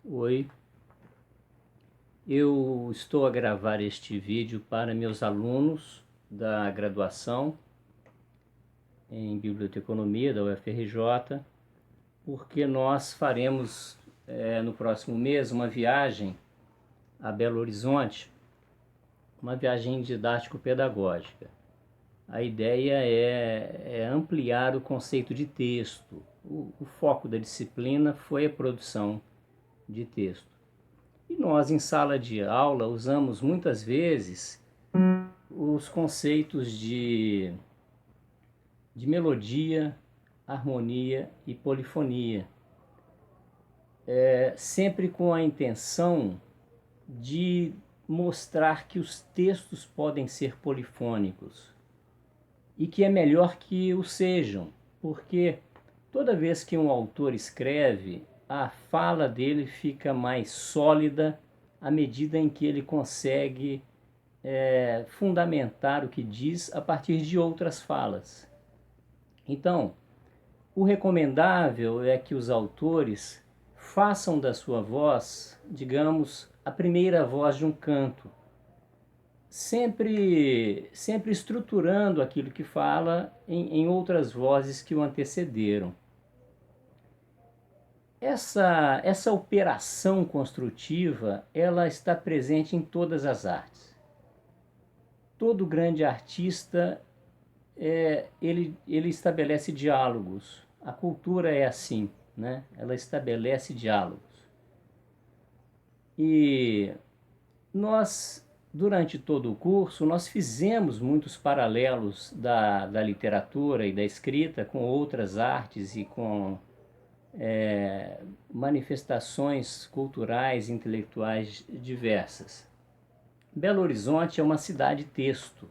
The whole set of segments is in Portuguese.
Oi, eu estou a gravar este vídeo para meus alunos da graduação em Biblioteconomia da UFRJ, porque nós faremos no próximo mês uma viagem a Belo Horizonte, uma viagem didático-pedagógica. A ideia é ampliar o conceito de texto. O foco da disciplina foi a produção de texto. E nós, em sala de aula, usamos muitas vezes os conceitos de melodia, harmonia e polifonia, sempre com a intenção de mostrar que os textos podem ser polifônicos e que é melhor que o sejam, porque toda vez que um autor escreve, a fala dele fica mais sólida à medida em que ele consegue fundamentar o que diz a partir de outras falas. Então, o recomendável é que os autores façam da sua voz, digamos, a primeira voz de um canto, sempre estruturando aquilo que fala em outras vozes que o antecederam. Essa operação construtiva, ela está presente em todas as artes. Todo grande artista, ele estabelece diálogos. A cultura é assim, né? Ela estabelece diálogos. E nós, durante todo o curso, nós fizemos muitos paralelos da literatura e da escrita com outras artes e com manifestações culturais e intelectuais diversas. Belo Horizonte é uma cidade-texto.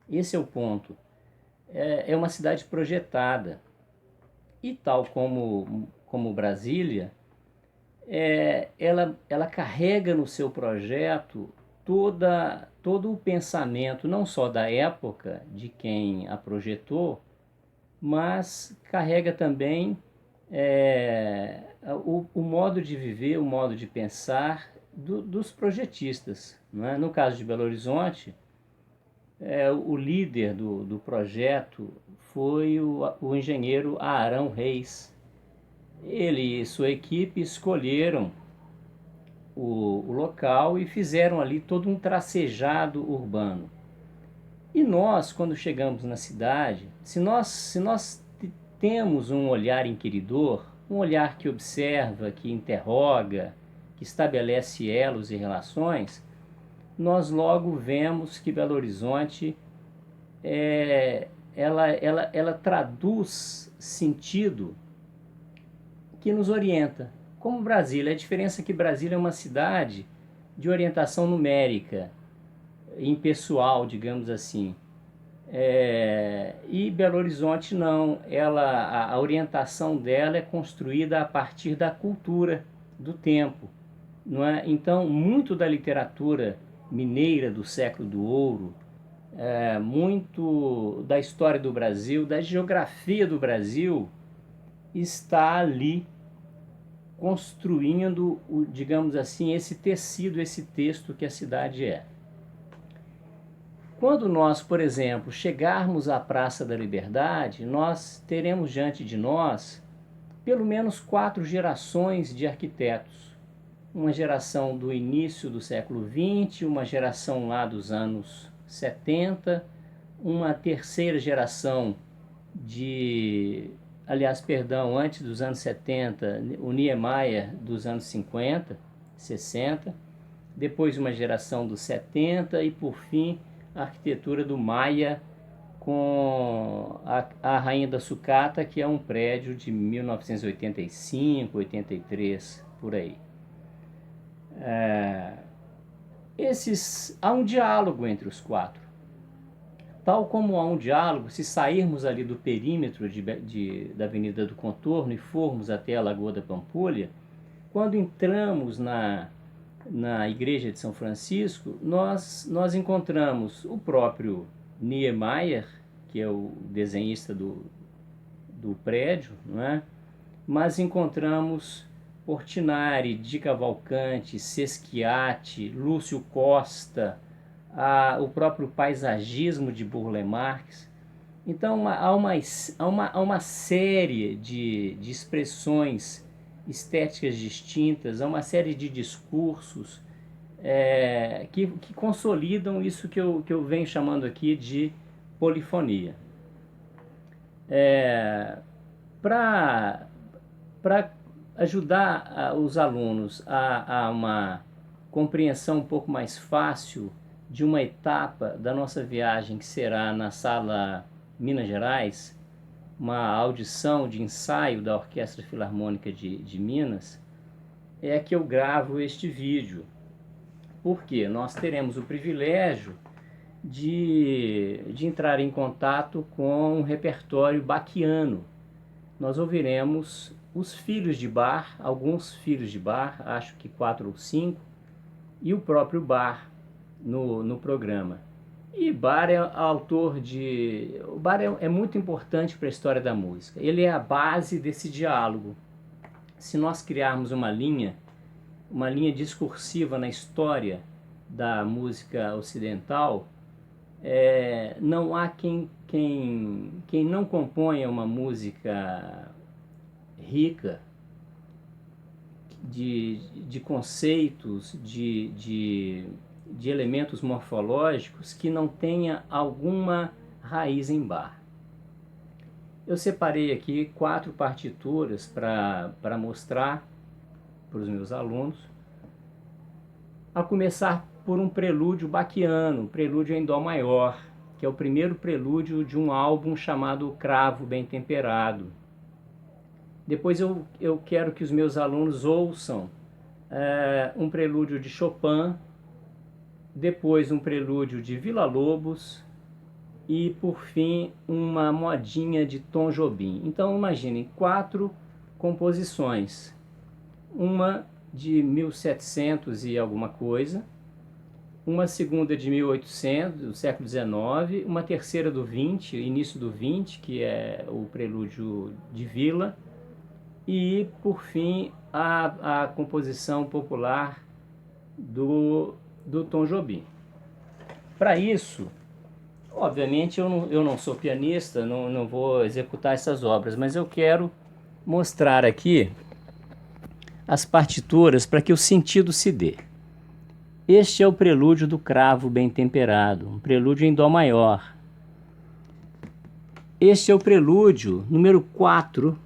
Esse é o ponto. É uma cidade projetada. E tal como Brasília, ela carrega no seu projeto todo o pensamento, não só da época de quem a projetou, mas carrega também o modo de viver, o modo de pensar dos projetistas. Não é? No caso de Belo Horizonte, o líder do projeto foi o engenheiro Arão Reis. Ele e sua equipe escolheram o local e fizeram ali todo um tracejado urbano. E nós, quando chegamos na cidade, se nós temos um olhar inquiridor, um olhar que observa, que interroga, que estabelece elos e relações, nós logo vemos que Belo Horizonte ela traduz sentido que nos orienta. Como Brasília, a diferença é que Brasília é uma cidade de orientação numérica, impessoal, digamos assim. E Belo Horizonte não, a orientação dela é construída a partir da cultura do tempo, não é? Então, muito da literatura mineira do século do ouro, muito da história do Brasil, da geografia do Brasil, está ali construindo, digamos assim, esse tecido, esse texto que a cidade é. Quando nós, por exemplo, chegarmos à Praça da Liberdade, nós teremos diante de nós pelo menos 4 gerações de arquitetos. Uma geração do início do século XX, uma geração lá dos anos 70, uma terceira geração antes dos anos 70, o Niemeyer dos anos 50, 60, depois uma geração dos 70 e, por fim, a arquitetura do Maia com a Rainha da Sucata, que é um prédio de 1985, 83, por aí. Há um diálogo entre os 4. Tal como há um diálogo, se sairmos ali do perímetro da Avenida do Contorno e formos até a Lagoa da Pampulha, quando entramos na Igreja de São Francisco, nós encontramos o próprio Niemeyer, que é o desenhista do prédio, não é? Mas encontramos, Portinari, Di Cavalcanti, Sesquiati, Lúcio Costa, o próprio paisagismo de Burle Marx. Então há uma série de expressões estéticas distintas, há uma série de discursos que consolidam isso que eu venho chamando aqui de polifonia. Para ajudar os alunos a uma compreensão um pouco mais fácil de uma etapa da nossa viagem, que será na Sala Minas Gerais, uma audição de ensaio da Orquestra Filarmônica de Minas, é que eu gravo este vídeo. Porque nós teremos o privilégio de entrar em contato com um repertório bachiano. Nós ouviremos os filhos de Bach, alguns filhos de Bach, acho que 4 ou 5, e o próprio Bach no programa. E Bach é autor de... O Bach é muito importante para a história da música. Ele é a base desse diálogo. Se nós criarmos uma linha discursiva na história da música ocidental, não há quem não componha uma música rica de conceitos, de elementos morfológicos que não tenha alguma raiz em Bach. Eu separei aqui 4 partituras para mostrar para os meus alunos, a começar por um prelúdio bachiano, um prelúdio em dó maior, que é o primeiro prelúdio de um álbum chamado Cravo Bem Temperado. Depois eu quero que os meus alunos ouçam um prelúdio de Chopin, depois um prelúdio de Villa-Lobos e, por fim, uma modinha de Tom Jobim. Então, imaginem, 4 composições. Uma de 1700 e alguma coisa, uma segunda de 1800, do século XIX, uma terceira do 20, início do 20, que é o prelúdio de Villa, e, por fim, a composição popular do Tom Jobim. Para isso, obviamente eu não sou pianista, não vou executar essas obras, mas eu quero mostrar aqui as partituras para que o sentido se dê. Este é o prelúdio do Cravo Bem Temperado, um prelúdio em dó maior. Este é o prelúdio número 4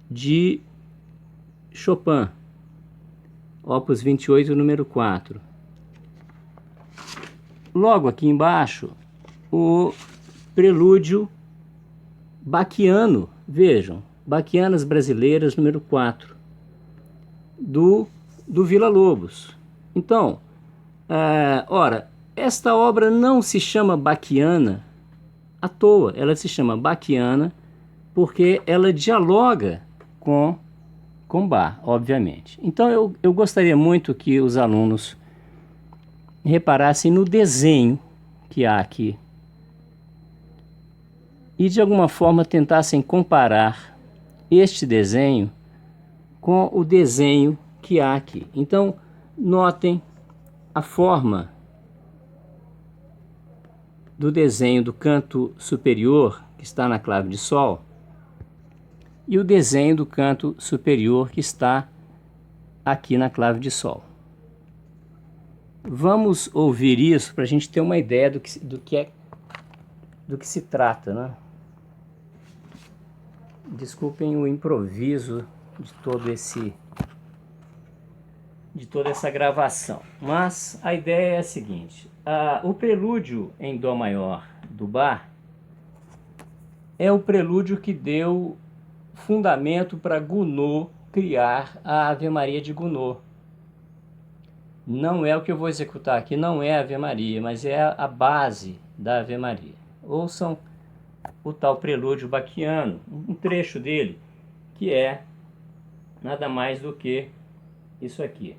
de Chopin, Opus 28, número 4. Logo aqui embaixo, o prelúdio bachiano, vejam, Bachianas Brasileiras, número 4. Do Villa-Lobos. Então, ora, esta obra não se chama bachiana à toa, ela se chama bachiana porque ela dialoga com Bach, obviamente. Então eu gostaria muito que os alunos reparassem no desenho que há aqui e de alguma forma tentassem comparar este desenho com o desenho que há aqui. Então, notem a forma do desenho do canto superior, que está na clave de Sol, e o desenho do canto superior, que está aqui na clave de Sol. Vamos ouvir isso para a gente ter uma ideia do que se trata, né? Desculpem o improviso de toda essa gravação, mas a ideia é a seguinte: o prelúdio em dó maior do Bach é o prelúdio que deu fundamento para Gounod criar a Ave Maria de Gounod. Não é o que eu vou executar aqui, não é a Ave Maria, mas é a base da Ave Maria. Ouçam o tal prelúdio bachiano, um trecho dele, que é nada mais do que isso aqui.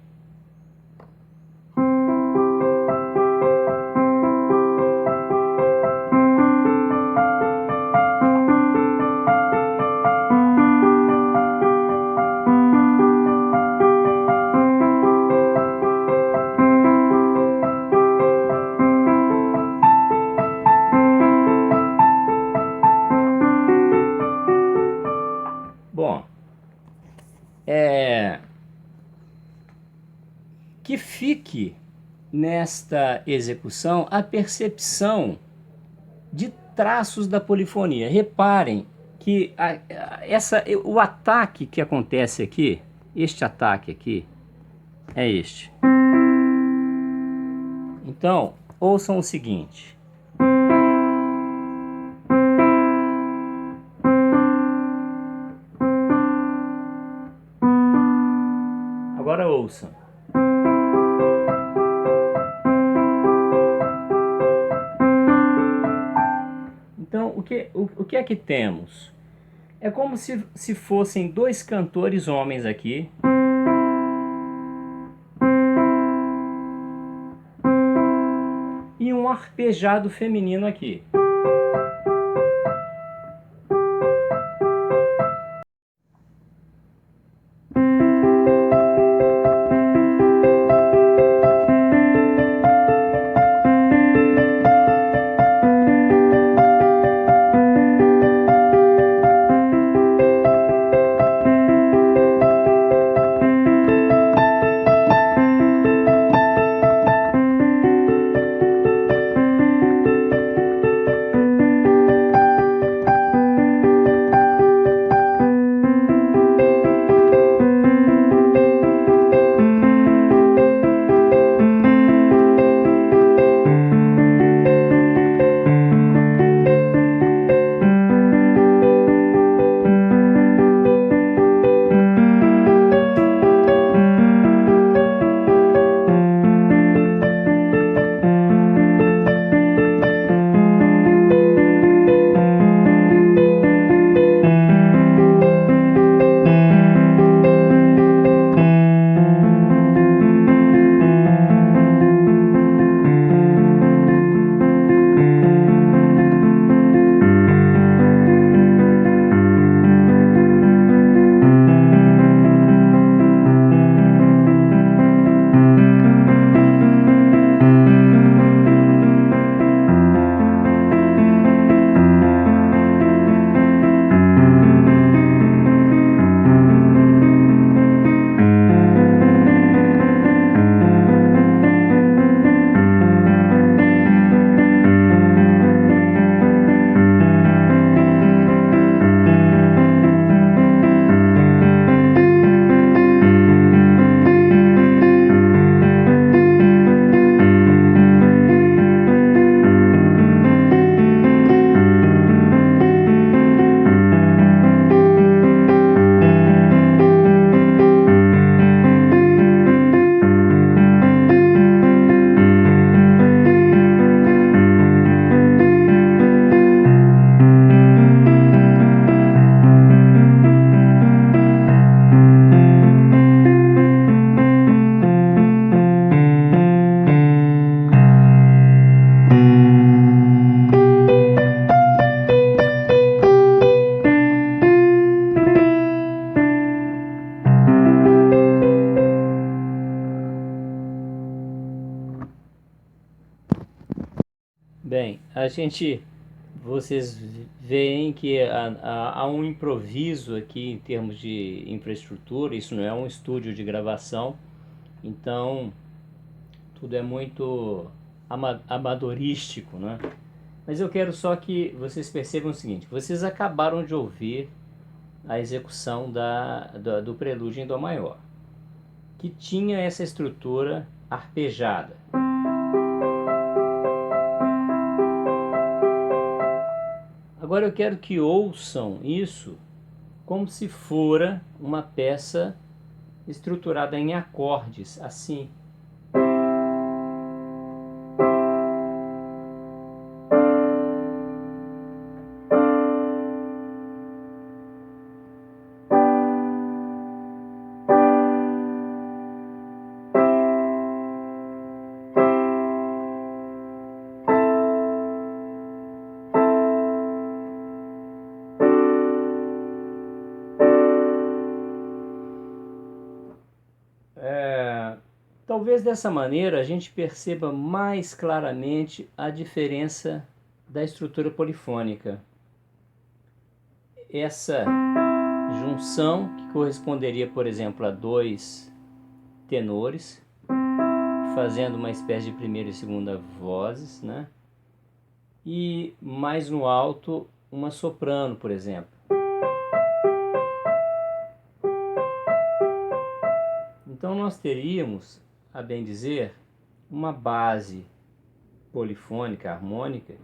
que fique nesta execução a percepção de traços da polifonia. Reparem que o ataque que acontece aqui, este ataque aqui, é este. Então, ouçam o seguinte. Agora ouçam. Então, o que é que temos? É como se fossem dois cantores homens aqui. E um arpejado feminino aqui. Bem, vocês veem que há um improviso aqui em termos de infraestrutura. Isso não é um estúdio de gravação, então tudo é muito amadorístico, né? Mas eu quero só que vocês percebam o seguinte: vocês acabaram de ouvir a execução do prelúdio em Dó maior, que tinha essa estrutura arpejada. Agora eu quero que ouçam isso como se fora uma peça estruturada em acordes, assim. Talvez dessa maneira a gente perceba mais claramente a diferença da estrutura polifônica. Essa junção, que corresponderia, por exemplo, a dois tenores, fazendo uma espécie de primeira e segunda vozes, né? E mais no alto, uma soprano, por exemplo. Então nós teríamos, a bem dizer, uma base polifônica, harmônica,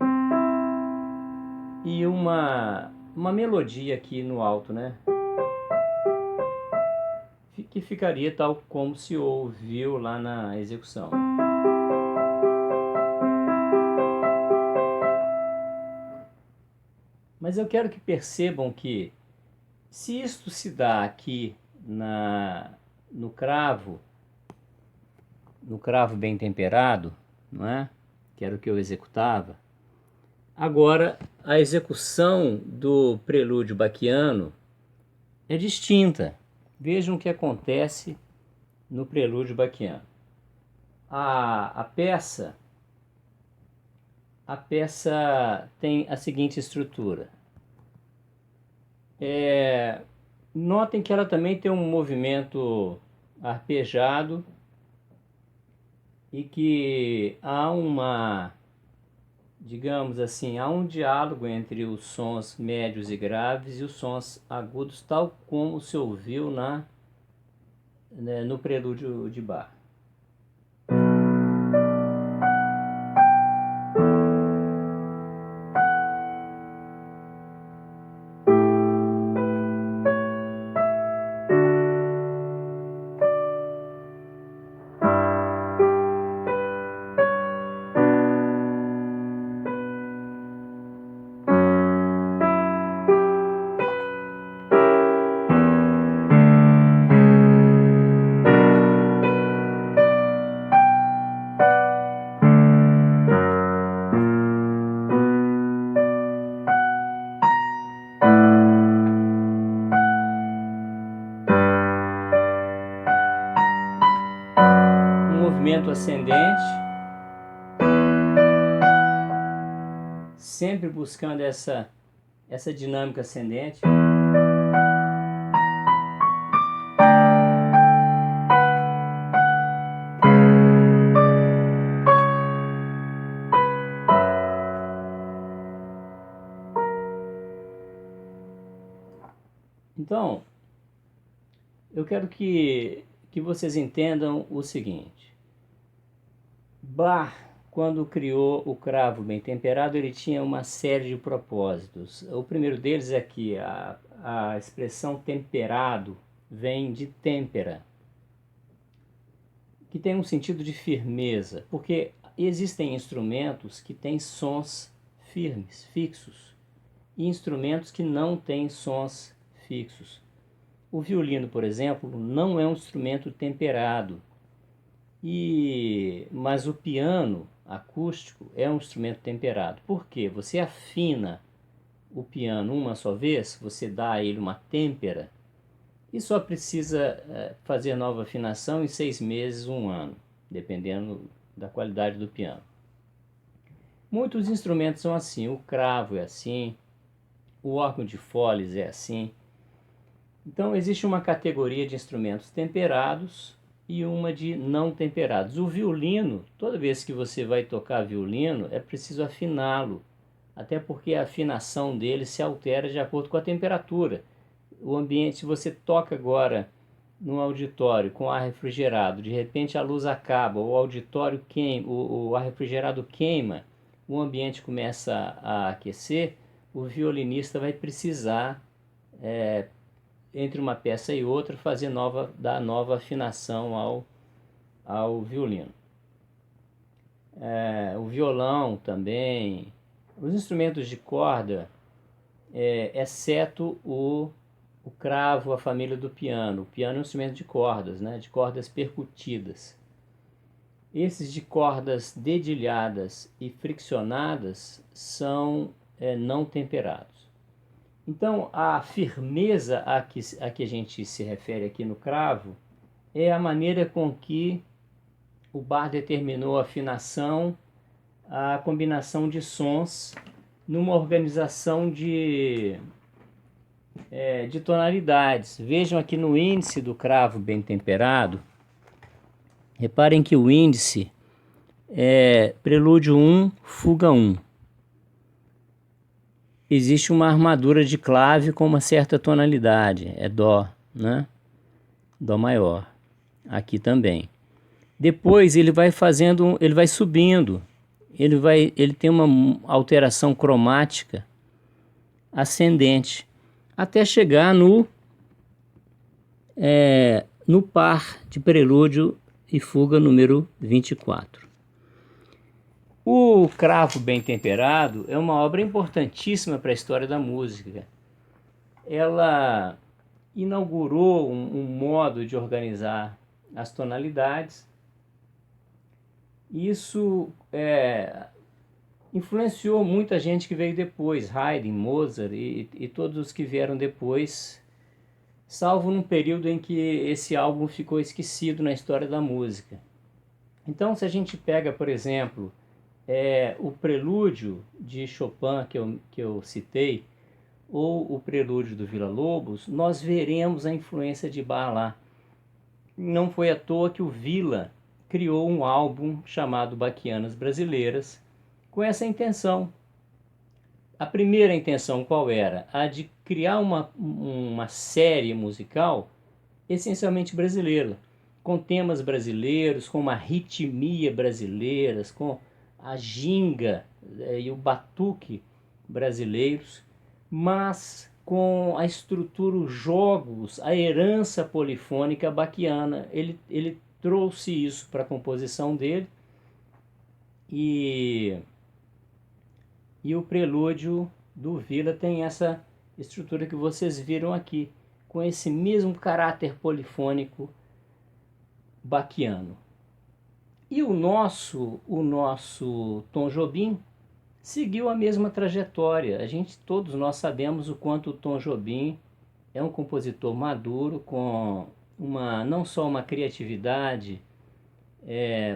e uma melodia aqui no alto, né? Que ficaria tal como se ouviu lá na execução. Mas eu quero que percebam que, se isto se dá aqui no cravo bem temperado, não é? Que era o que eu executava, agora a execução do prelúdio baquiano é distinta. Vejam o que acontece no prelúdio baquiano. A peça tem a seguinte estrutura. Notem que ela também tem um movimento arpejado e que há digamos assim, há um diálogo entre os sons médios e graves e os sons agudos, tal como se ouviu no prelúdio de Bach. Movimento ascendente, sempre buscando essa dinâmica ascendente. Então, eu quero que vocês entendam o seguinte. Bach, quando criou o cravo bem temperado, ele tinha uma série de propósitos. O primeiro deles é que a expressão temperado vem de têmpera, que tem um sentido de firmeza, porque existem instrumentos que têm sons firmes, fixos, e instrumentos que não têm sons fixos. O violino, por exemplo, não é um instrumento temperado, mas o piano acústico é um instrumento temperado. Por quê? Você afina o piano uma só vez, você dá a ele uma têmpera, e só precisa fazer nova afinação em 6 meses, 1 ano, dependendo da qualidade do piano. Muitos instrumentos são assim, o cravo é assim, o órgão de foles é assim. Então existe uma categoria de instrumentos temperados e uma de não temperados. O violino, toda vez que você vai tocar violino, é preciso afiná-lo, até porque a afinação dele se altera de acordo com a temperatura. O ambiente, se você toca agora num auditório com ar refrigerado, de repente a luz acaba, o auditório queima, o ar refrigerado queima, o ambiente começa a aquecer, o violinista vai precisar, entre uma peça e outra, dar nova afinação ao violino. O violão também, os instrumentos de corda, exceto o cravo, a família do piano. O piano é um instrumento de cordas, né? De cordas percutidas. Esses de cordas dedilhadas e friccionadas são não temperados. Então, a firmeza a que a gente se refere aqui no cravo é a maneira com que o Bach determinou a afinação, a combinação de sons numa organização de tonalidades. Vejam aqui no índice do cravo bem temperado, Reparem que o índice é prelúdio 1, fuga 1. Existe uma armadura de clave com uma certa tonalidade, é dó, né? Dó maior. Aqui também. Depois ele vai fazendo, ele vai subindo. Ele tem uma alteração cromática ascendente até chegar no par de prelúdio e fuga número 24. O Cravo Bem Temperado é uma obra importantíssima para a história da música. Ela inaugurou um modo de organizar as tonalidades. Isso influenciou muita gente que veio depois, Haydn, Mozart e todos os que vieram depois, salvo num período em que esse álbum ficou esquecido na história da música. Então, se a gente pega, por exemplo, o prelúdio de Chopin que eu citei, ou o prelúdio do Villa-Lobos, nós veremos a influência de Bach lá. Não foi à toa que o Villa criou um álbum chamado Baquianas Brasileiras com essa intenção. A primeira intenção qual era? A de criar uma série musical essencialmente brasileira, com temas brasileiros, com uma ritmia brasileira, com a ginga e o batuque brasileiros, mas com a estrutura, os jogos, a herança polifônica baquiana. Ele trouxe isso para a composição dele e o prelúdio do Villa tem essa estrutura que vocês viram aqui, com esse mesmo caráter polifônico baquiano. E o nosso Tom Jobim seguiu a mesma trajetória. Todos nós sabemos o quanto o Tom Jobim é um compositor maduro, com não só uma criatividade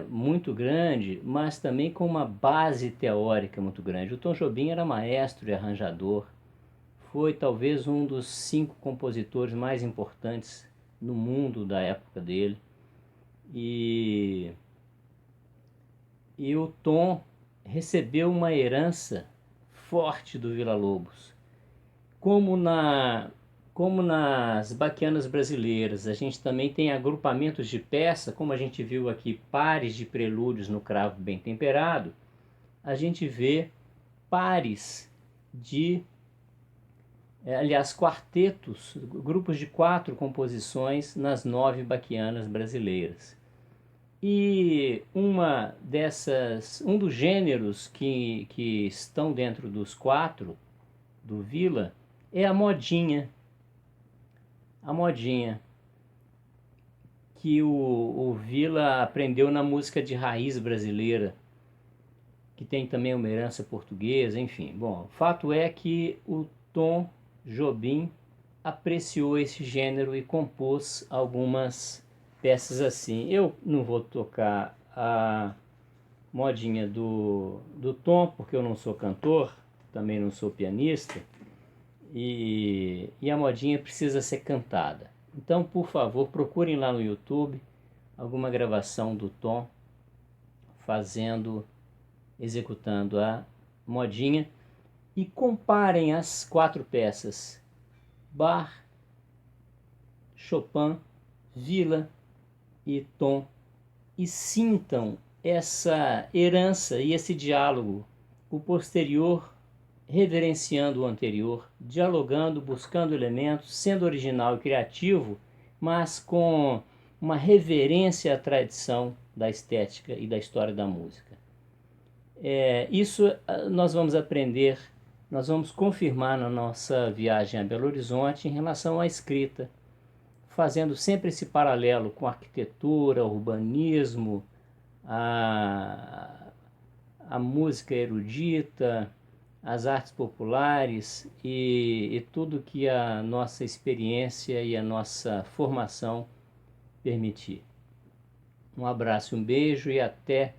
muito grande, mas também com uma base teórica muito grande. O Tom Jobim era maestro e arranjador, foi talvez um dos 5 compositores mais importantes no mundo da época dele. E o Tom recebeu uma herança forte do Villa-Lobos. Como nas baquianas brasileiras, a gente também tem agrupamentos de peça, como a gente viu aqui, pares de prelúdios no Cravo Bem Temperado, a gente vê pares quartetos, grupos de 4 composições nas 9 baquianas brasileiras. E um dos gêneros que estão dentro dos 4 do Villa é a modinha. A modinha que o Villa aprendeu na música de raiz brasileira, que tem também uma herança portuguesa, enfim. Bom, o fato é que o Tom Jobim apreciou esse gênero e compôs algumas peças assim. Eu não vou tocar a modinha do Tom, porque eu não sou cantor, também não sou pianista, e a modinha precisa ser cantada. Então, por favor, procurem lá no YouTube alguma gravação do Tom executando a modinha e comparem as 4 peças: Bach, Chopin, Villa e Tom, e sintam essa herança e esse diálogo, o posterior reverenciando o anterior, dialogando, buscando elementos, sendo original e criativo, mas com uma reverência à tradição da estética e da história da música. Isso nós vamos aprender, nós vamos confirmar na nossa viagem a Belo Horizonte em relação à escrita, fazendo sempre esse paralelo com a arquitetura, urbanismo, a música erudita, as artes populares e tudo que a nossa experiência e a nossa formação permitir. Um abraço, um beijo e até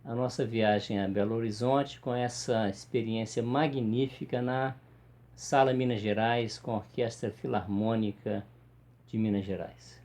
a nossa viagem a Belo Horizonte com essa experiência magnífica na Sala Minas Gerais com a Orquestra Filarmônica de Minas Gerais.